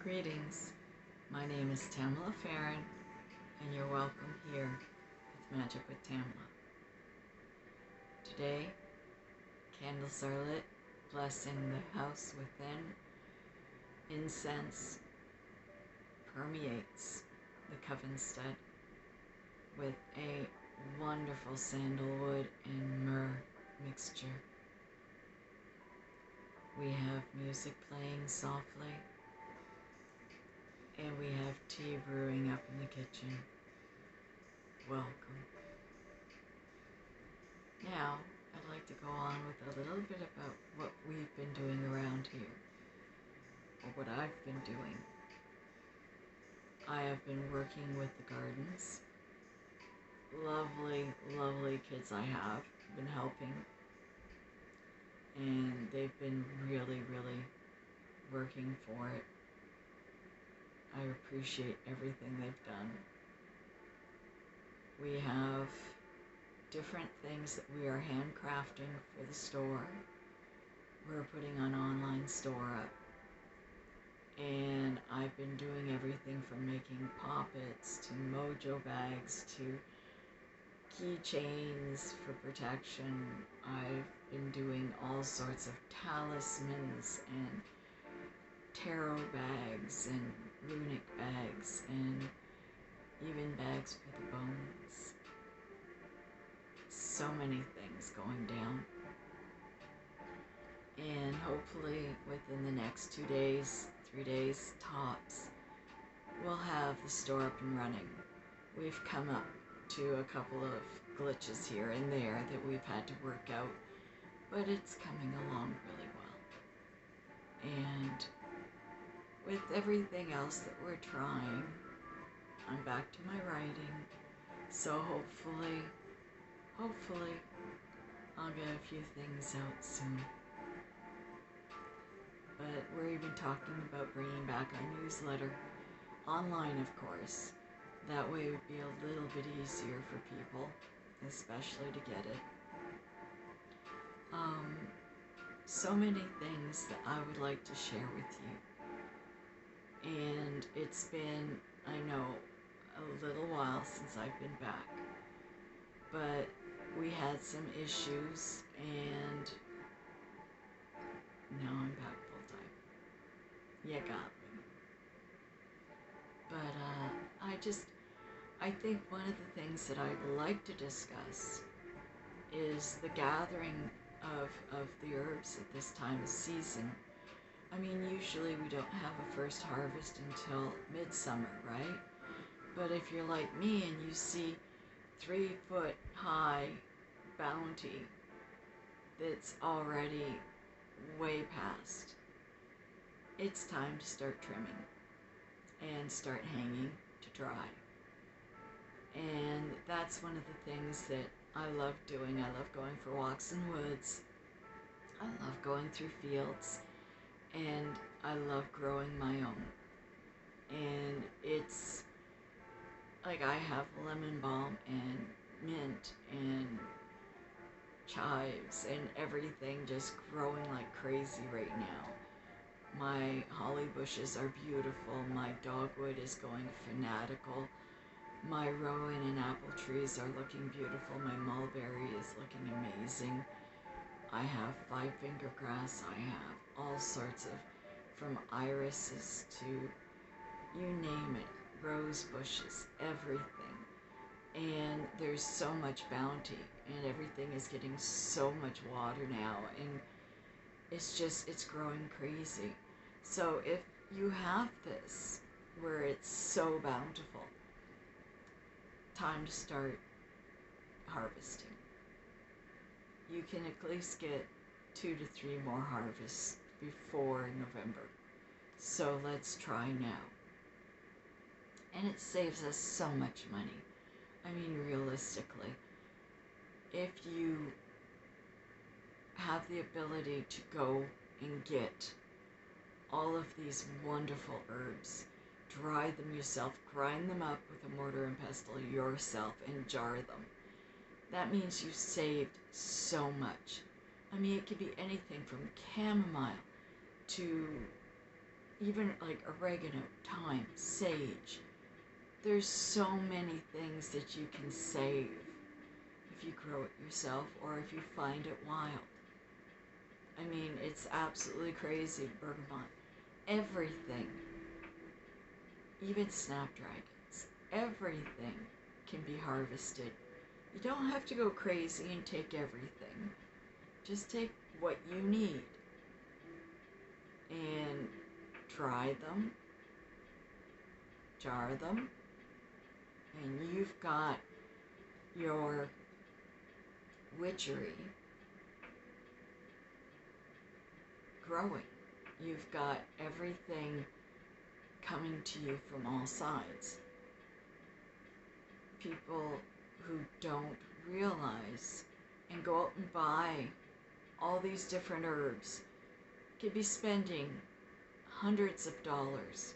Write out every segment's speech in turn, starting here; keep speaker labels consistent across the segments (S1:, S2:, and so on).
S1: Greetings, my name is Tamla Farron, and you're welcome here with Magic with Tamla. Today, candles are lit, blessing the house within. Incense permeates the coven stud with a wonderful sandalwood and myrrh mixture. We have music playing softly, and we have tea brewing up in the kitchen. Welcome. Now, I'd like to go on with a little bit about what we've been doing around here, or what I've been doing. I have been working with the gardens. Lovely, lovely kids I have been helping, and they've been really, really working for it. I appreciate everything they've done. We have different things that we are handcrafting for the store. We're putting an online store up, and I've been doing everything from making poppets to mojo bags to keychains for protection. I've been doing all sorts of talismans and tarot bags and runic bags and even bags for the bones. So many things going down. And hopefully within the next 2 days, 3 days tops, we'll have the store up and running. We've come up to a couple of glitches here and there that we've had to work out, but it's coming along really well. And with everything else that we're trying, I'm back to my writing, so hopefully I'll get a few things out soon. But we're even talking about bringing back our newsletter, online of course. That way it would be a little bit easier for people, especially to get it. So many things that I would like to share with you. And it's been, I know, a little while since I've been back. But we had some issues, and now I'm back full time. You got me. But I think one of the things that I'd like to discuss is the gathering of the herbs at this time of season. I mean, usually we don't have a first harvest until midsummer, right? But if you're like me and you see 3-foot high bounty that's already way past, it's time to start trimming and start hanging to dry. And that's one of the things that I love doing. I love going for walks in woods. I love going through fields, and I love growing my own. And it's like I have lemon balm and mint and chives and everything just growing like crazy right now. My holly bushes are beautiful. My dogwood is going fanatical. My rowan and apple trees are looking beautiful. My mulberry is looking amazing. I have 5-finger grass. I have all sorts of, from irises to you name it, rose bushes, everything. And there's so much bounty, and everything is getting so much water now, and it's growing crazy. So if you have this where it's so bountiful, time to start harvesting. You can at least get 2 to 3 more harvests before November. So let's try now. And it saves us so much money. I mean, realistically, if you have the ability to go and get all of these wonderful herbs, dry them yourself, grind them up with a mortar and pestle yourself, and jar them, that means you saved so much. I mean, it could be anything from chamomile to even like oregano, thyme, sage. There's so many things that you can save if you grow it yourself or if you find it wild. I mean, it's absolutely crazy. Bergamot, everything, even snapdragons, everything can be harvested. You don't have to go crazy and take everything. Just take what you need and dry them, jar them, and you've got your witchery growing. You've got everything coming to you from all sides. People who don't realize and go out and buy all these different herbs could be spending hundreds of dollars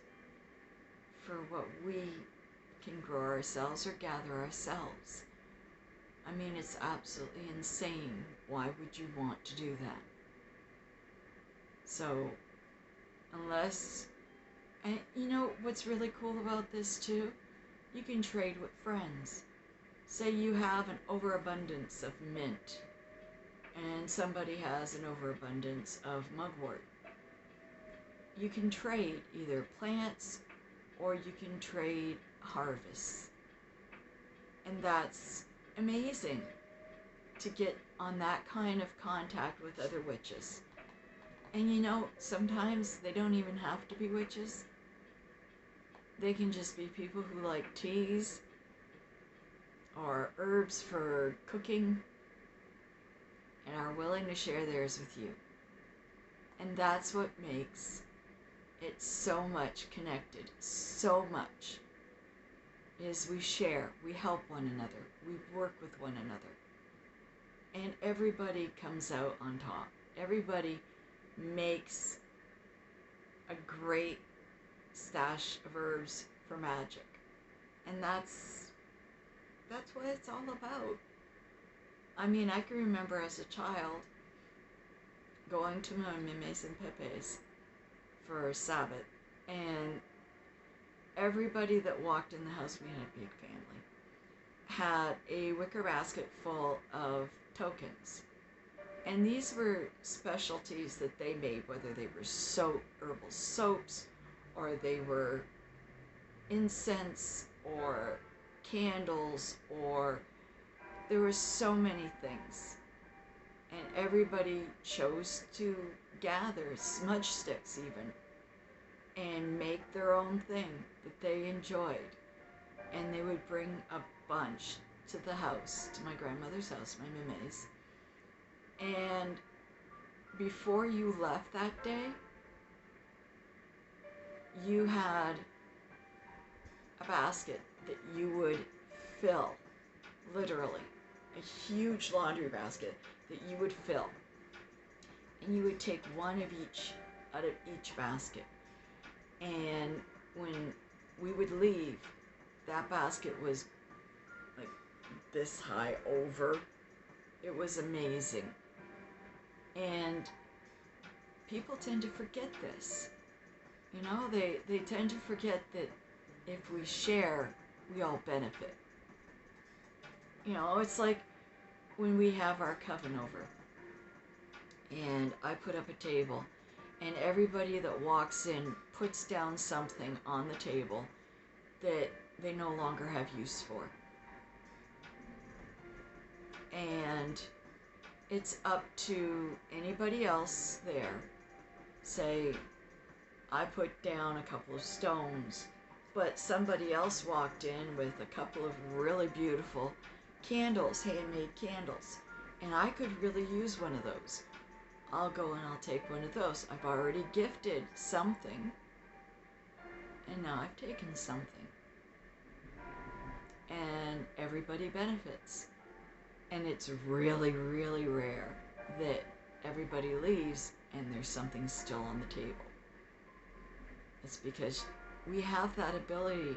S1: for what we can grow ourselves or gather ourselves. I mean, it's absolutely insane. Why would you want to do that? So, unless, and you know what's really cool about this too? You can trade with friends. Say you have an overabundance of mint and somebody has an overabundance of mugwort. You can trade either plants or you can trade harvests. And that's amazing to get on that kind of contact with other witches. And you know, sometimes they don't even have to be witches. They can just be people who like teas or herbs for cooking and are willing to share theirs with you. And that's what makes it so much connected, so much, is we share, we help one another, we work with one another. And everybody comes out on top. Everybody makes a great stash of herbs for magic. And that's what it's all about. I mean, I can remember as a child going to my Mimes and Pepes for Sabbath, and everybody that walked in the house, we had a big family, had a wicker basket full of tokens. And these were specialties that they made, whether they were herbal soaps, or they were incense, or candles, or there were so many things. And everybody chose to gather smudge sticks even and make their own thing that they enjoyed. And they would bring a bunch to the house, to my grandmother's house, my Mimes. And before you left that day, you had a basket that you would fill, literally, a huge laundry basket that you would fill. And you would take one of each out of each basket. And when we would leave, that basket was like this high over. It was amazing. And people tend to forget this. You know, they tend to forget that if we share, we all benefit. You know, it's like when we have our coven over and I put up a table and everybody that walks in puts down something on the table that they no longer have use for. And it's up to anybody else there. Say, I put down a couple of stones, but somebody else walked in with a couple of really beautiful candles, handmade candles, and I could really use one of those. I'll go and I'll take one of those. I've already gifted something, and now I've taken something. And everybody benefits. And it's really, really rare that everybody leaves and there's something still on the table. It's because we have that ability